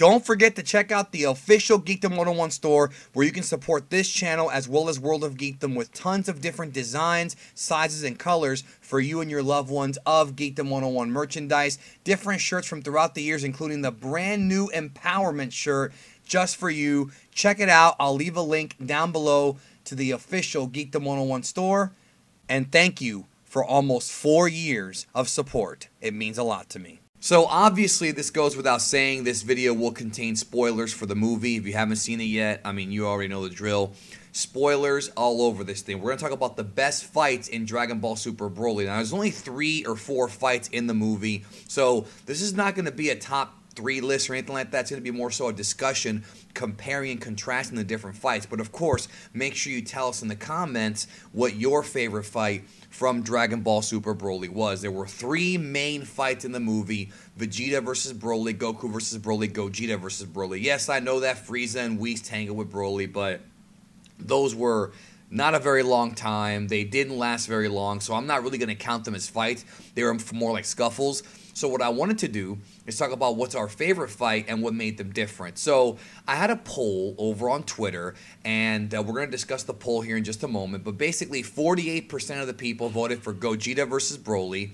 Don't forget to check out the official Geekdom 101 store where you can support this channel as well as World of Geekdom with tons of different designs, sizes, and colors for you and your loved ones of Geekdom 101 merchandise. Different shirts from throughout the years, including the brand new Empowerment shirt just for you. Check it out. I'll leave a link down below to the official Geekdom 101 store. And thank you for almost 4 years of support. It means a lot to me. So obviously this goes without saying, this video will contain spoilers for the movie. If you haven't seen it yet, I mean, you already know the drill. Spoilers all over this thing. We're going to talk about the best fights in Dragon Ball Super Broly. Now, there's only 3 or 4 fights in the movie, so this is not going to be a top 3 list or anything like that. It's going to be more so a discussion comparing and contrasting the different fights. But of course, make sure you tell us in the comments what your favorite fight from Dragon Ball Super Broly was. There were 3 main fights in the movie: Vegeta versus Broly, Goku versus Broly, Gogeta versus Broly. Yes, I know that Frieza and Whis tangled with Broly, but those were not a very long time. They didn't last very long, so I'm not really going to count them as fights. They were more like scuffles. So what I wanted to do is talk about what's our favorite fight and what made them different. So I had a poll over on Twitter, and we're going to discuss the poll here in just a moment. But basically, 48% of the people voted for Gogeta versus Broly,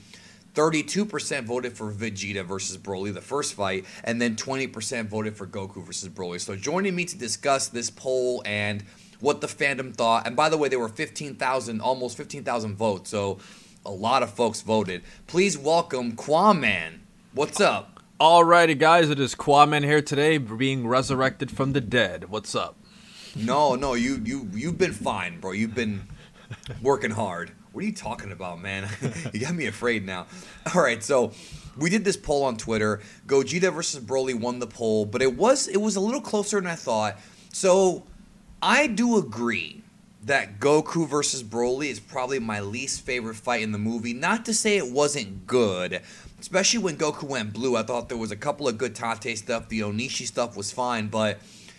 32% voted for Vegeta versus Broly, the first fight, and then 20% voted for Goku versus Broly. So joining me to discuss this poll and what the fandom thought, and by the way, there were 15,000, almost 15,000 votes, so a lot of folks voted. Please welcome Quaman. What's up? Alrighty, guys, it is Quaman here today, being resurrected from the dead. What's up? No, you've been fine, bro. You've been working hard. What are you talking about, man? You got me afraid now. All right, so we did this poll on Twitter. Gogeta versus Broly won the poll, but it was a little closer than I thought. So I do agree that Goku versus Broly is probably my least favorite fight in the movie. Not to say it wasn't good, especially when Goku went blue. I thought there was a couple of good Tate stuff. The Onishi stuff was fine,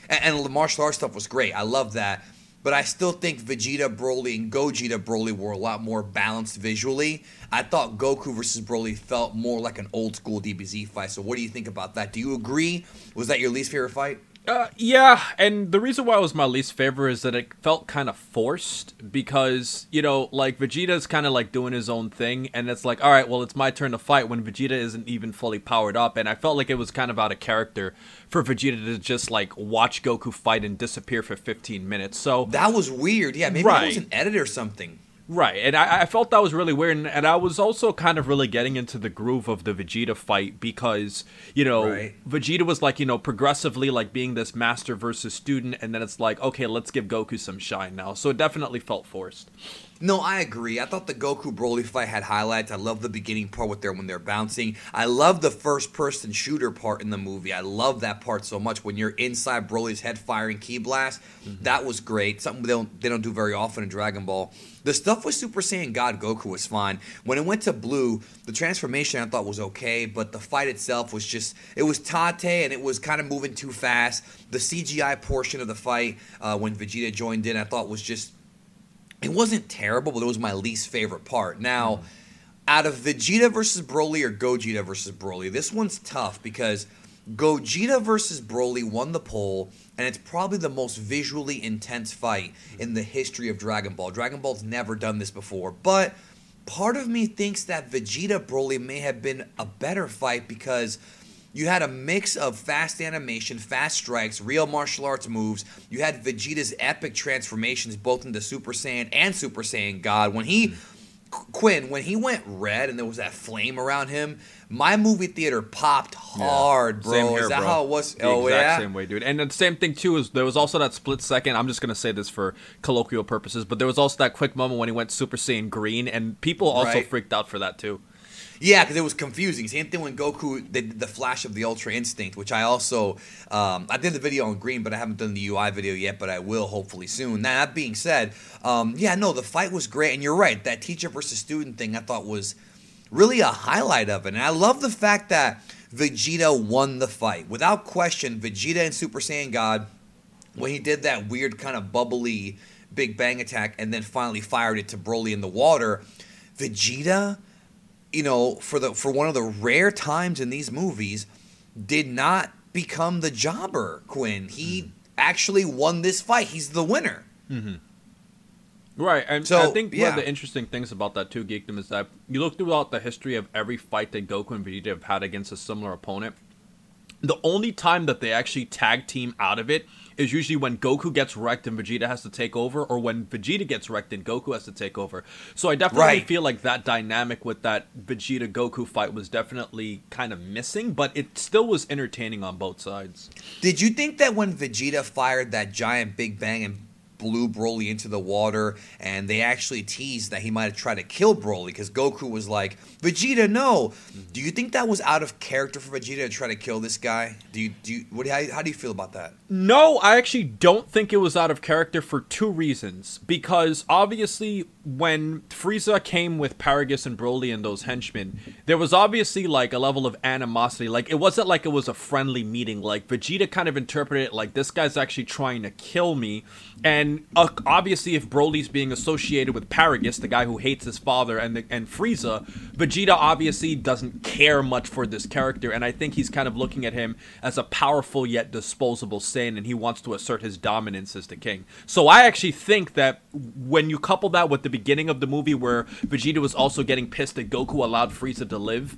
and the martial arts stuff was great. I love that. But I still think Vegeta Broly and Gogeta Broly were a lot more balanced visually. I thought Goku versus Broly felt more like an old school DBZ fight. So what do you think about that? Do you agree? Was that your least favorite fight? Yeah, and the reason why it was my least favorite is that it felt kind of forced because, you know, like, Vegeta's kind of like doing his own thing, and it's like, all right, well, it's my turn to fight when Vegeta isn't even fully powered up, and I felt like it was kind of out of character for Vegeta to just, like, watch Goku fight and disappear for 15 minutes, so... That was weird, yeah, maybe it was an edit or something. Right, and I felt that was really weird, and I was also kind of really getting into the groove of the Vegeta fight because, you know, Vegeta was like, you know, progressively like being this master versus student, and then it's like, okay, let's give Goku some shine now. So it definitely felt forced. No, I agree. I thought the Goku Broly fight had highlights. I love the beginning part when they're bouncing. I love the first-person shooter part in the movie. I love that part so much when you're inside Broly's head firing Ki Blast. That was great. Something they don't do very often in Dragon Ball. The stuff with Super Saiyan God Goku was fine. When it went to blue, the transformation I thought was okay, but the fight itself was just, it was Tate and it was kind of moving too fast. The CGI portion of the fight when Vegeta joined in I thought was just, it wasn't terrible, but it was my least favorite part. Now, out of Vegeta versus Broly or Gogeta versus Broly, this one's tough because Gogeta versus Broly won the poll, and it's probably the most visually intense fight in the history of Dragon Ball. Dragon Ball's never done this before, but part of me thinks that Vegeta Broly may have been a better fight because you had a mix of fast animation, fast strikes, real martial arts moves. You had Vegeta's epic transformations both into Super Saiyan and Super Saiyan God. When he went red and there was that flame around him, my movie theater popped hard, bro. Same here, is that bro. how it was? The exact same way, dude. And the same thing, too, is there was also that split second. I'm just going to say this for colloquial purposes, but there was also that quick moment when he went Super Saiyan Green, and people also freaked out for that, too. Yeah, because it was confusing. Same thing when Goku did the flash of the Ultra Instinct, which I also, I did the video on Green, but I haven't done the UI video yet, but I will hopefully soon. Now, that being said, yeah, no, the fight was great, and you're right, that teacher versus student thing I thought was really a highlight of it, and I love the fact that Vegeta won the fight. Without question, Vegeta and Super Saiyan God, when he did that weird kind of bubbly Big Bang attack and then finally fired it to Broly in the water, Vegeta, you know, for one of the rare times in these movies, did not become the jobber, Quinn. He actually won this fight. He's the winner. Right, and So, I think one yeah. of the interesting things about that too, Geekdom, is that you look throughout the history of every fight that Goku and Vegeta have had against a similar opponent. The only time that they actually tag team out of it is usually when Goku gets wrecked and Vegeta has to take over, or when Vegeta gets wrecked and Goku has to take over. So I definitely feel like that dynamic with that Vegeta-Goku fight was definitely kind of missing, but it still was entertaining on both sides. Did you think that when Vegeta fired that giant Big Bang and blew Broly into the water, and they actually teased that he might have tried to kill Broly because Goku was like, Vegeta, no. Do you think that was out of character for Vegeta to try to kill this guy? How do you feel about that? No, I actually don't think it was out of character for two reasons. Because obviously, when Frieza came with Paragus and Broly and those henchmen, there was obviously like a level of animosity. Like, it wasn't like it was a friendly meeting. Like, Vegeta kind of interpreted it like, this guy's actually trying to kill me. And obviously, if Broly's being associated with Paragus, the guy who hates his father, and Frieza, Vegeta obviously doesn't care much for this character. And I think he's kind of looking at him as a powerful yet disposable Saiyan, and he wants to assert his dominance as the king. So I actually think that when you couple that with the beginning of the movie where Vegeta was also getting pissed that Goku allowed Frieza to live,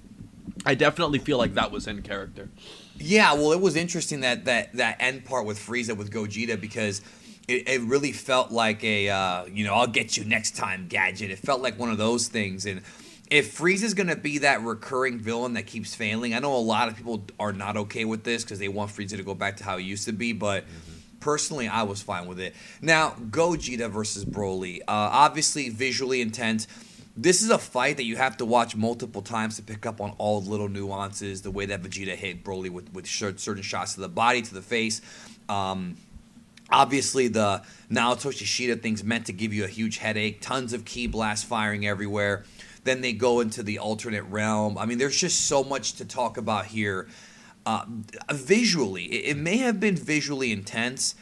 I definitely feel like that was in character. Yeah, well, it was interesting that end part with Frieza with Gogeta, because it really felt like a, I'll get you next time, Gadget. It felt like one of those things. And if Frieza's going to be that recurring villain that keeps failing, I know a lot of people are not okay with this because they want Frieza to go back to how he used to be, but personally, I was fine with it. Now, Gogeta versus Broly. Obviously, visually intense. This is a fight that you have to watch multiple times to pick up on all the little nuances, the way that Vegeta hit Broly with certain shots to the body, to the face. Obviously, the Naoto Shishida thing's meant to give you a huge headache. Tons of ki blasts firing everywhere. Then they go into the alternate realm. I mean, there's just so much to talk about here. Visually, it may have been visually intense,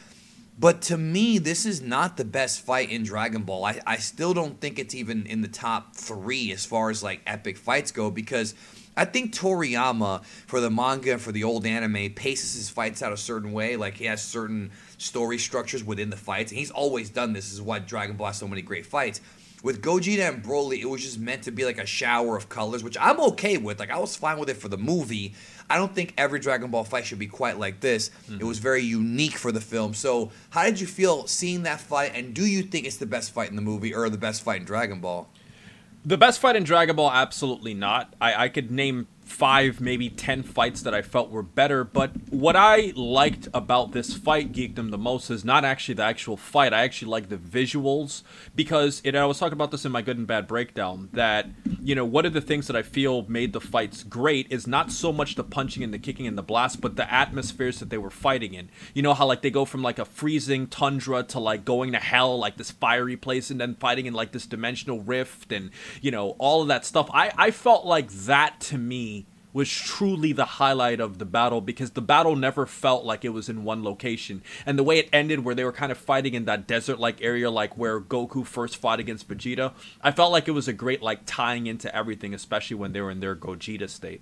but to me, this is not the best fight in Dragon Ball. I still don't think it's even in the top 3 as far as like epic fights go, because I think Toriyama, for the manga and for the old anime, paces his fights out a certain way. Like, he has certain story structures within the fights, and he's always done this. This is why Dragon Ball has so many great fights. With Gogeta and Broly, it was just meant to be like a shower of colors, which I'm okay with. Like, I was fine with it for the movie. I don't think every Dragon Ball fight should be quite like this. It was very unique for the film. So, how did you feel seeing that fight, and do you think it's the best fight in the movie or the best fight in Dragon Ball? The best fight in Dragon Ball, absolutely not. I could name 5, maybe 10 fights that I felt were better, but what I liked about this fight, Geekdom, the most is not actually the actual fight. I actually like the visuals, because I was talking about this in my good and bad breakdown, that, one of the things that I feel made the fights great is not so much the punching and the kicking and the blast, but the atmospheres that they were fighting in. You know how, like, they go from, like, a freezing tundra to, like, going to hell, like, this fiery place, and then fighting in, like, this dimensional rift, and, all of that stuff. I felt like that, to me, was truly the highlight of the battle, because the battle never felt like it was in one location. And the way it ended, where they were kind of fighting in that desert-like area, like where Goku first fought against Vegeta, I felt like it was a great, like, tying into everything, especially when they were in their Gogeta state.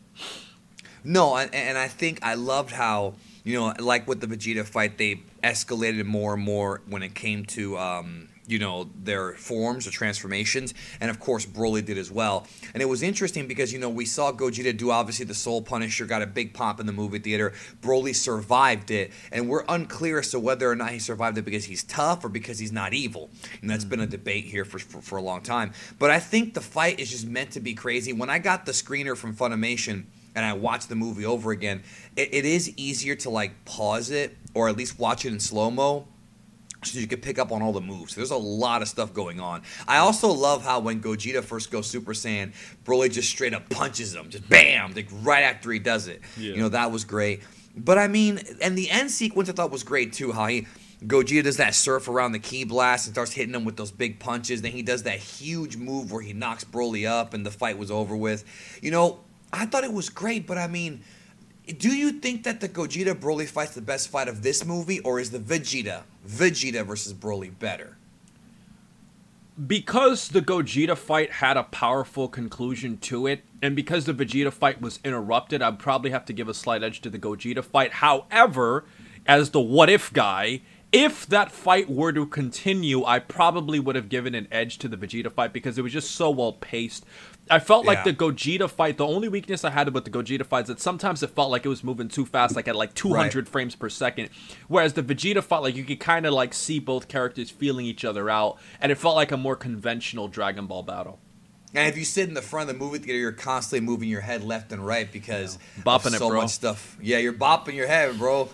No, and I think I loved how, like with the Vegeta fight, they escalated more and more when it came to, their forms or transformations. And of course, Broly did as well. And it was interesting because, we saw Gogeta do, obviously, the Soul Punisher, got a big pop in the movie theater. Broly survived it. And we're unclear as to whether or not he survived it because he's tough or because he's not evil. And that's been a debate here for a long time. But I think the fight is just meant to be crazy. When I got the screener from Funimation and I watched the movie over again, it is easier to, like, pause it or at least watch it in slow-mo, so you can pick up on all the moves. There's a lot of stuff going on. I also love how when Gogeta first goes Super Saiyan, Broly just straight up punches him. Just bam! Like right after he does it. Yeah. That was great. But I mean, and the end sequence I thought was great too. How Gogeta does that surf around the ki blast and starts hitting him with those big punches. Then he does that huge move where he knocks Broly up and the fight was over with. I thought it was great, but I mean, do you think that the Gogeta Broly fight's the best fight of this movie, or is the Vegeta versus Broly better? Because the Gogeta fight had a powerful conclusion to it, and because the Vegeta fight was interrupted, I'd probably have to give a slight edge to the Gogeta fight. However, as the what if guy, if that fight were to continue, I probably would have given an edge to the Vegeta fight because it was just so well paced. I felt like the Gogeta fight, the only weakness I had about the Gogeta fight is that sometimes it felt like it was moving too fast, like at like 200 frames per second. Whereas the Vegeta fight, like you could kind of like see both characters feeling each other out, and it felt like a more conventional Dragon Ball battle. And if you sit in the front of the movie theater, you're constantly moving your head left and right because bopping so much stuff. Yeah, you're bopping your head, bro,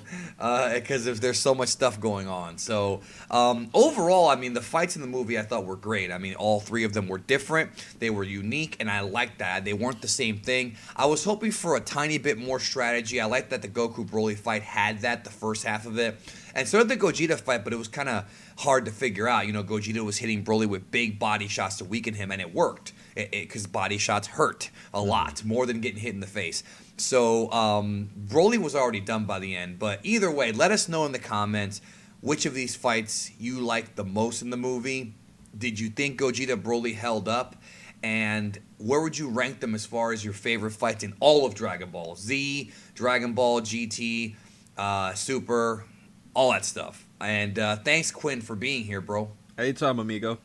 because there's so much stuff going on. So overall, I mean, the fights in the movie I thought were great. I mean, all three of them were different. They were unique, and I liked that. They weren't the same thing. I was hoping for a tiny bit more strategy. I liked that the Goku Broly fight had that, the first half of it. And so did the Gogeta fight, but it was kind of hard to figure out. You know, Gogeta was hitting Broly with big body shots to weaken him, and it worked. Because body shots hurt a lot, more than getting hit in the face. So Broly was already done by the end. But either way, let us know in the comments which of these fights you liked the most in the movie. Did you think Gogeta Broly held up? And where would you rank them as far as your favorite fights in all of Dragon Ball? Z, Dragon Ball, GT, Super, all that stuff. And thanks, Quinn, for being here, bro. Anytime, amigo.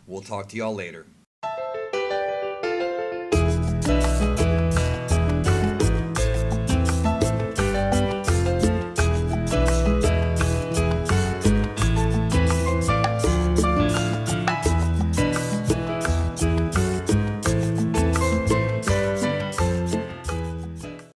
We'll talk to y'all later.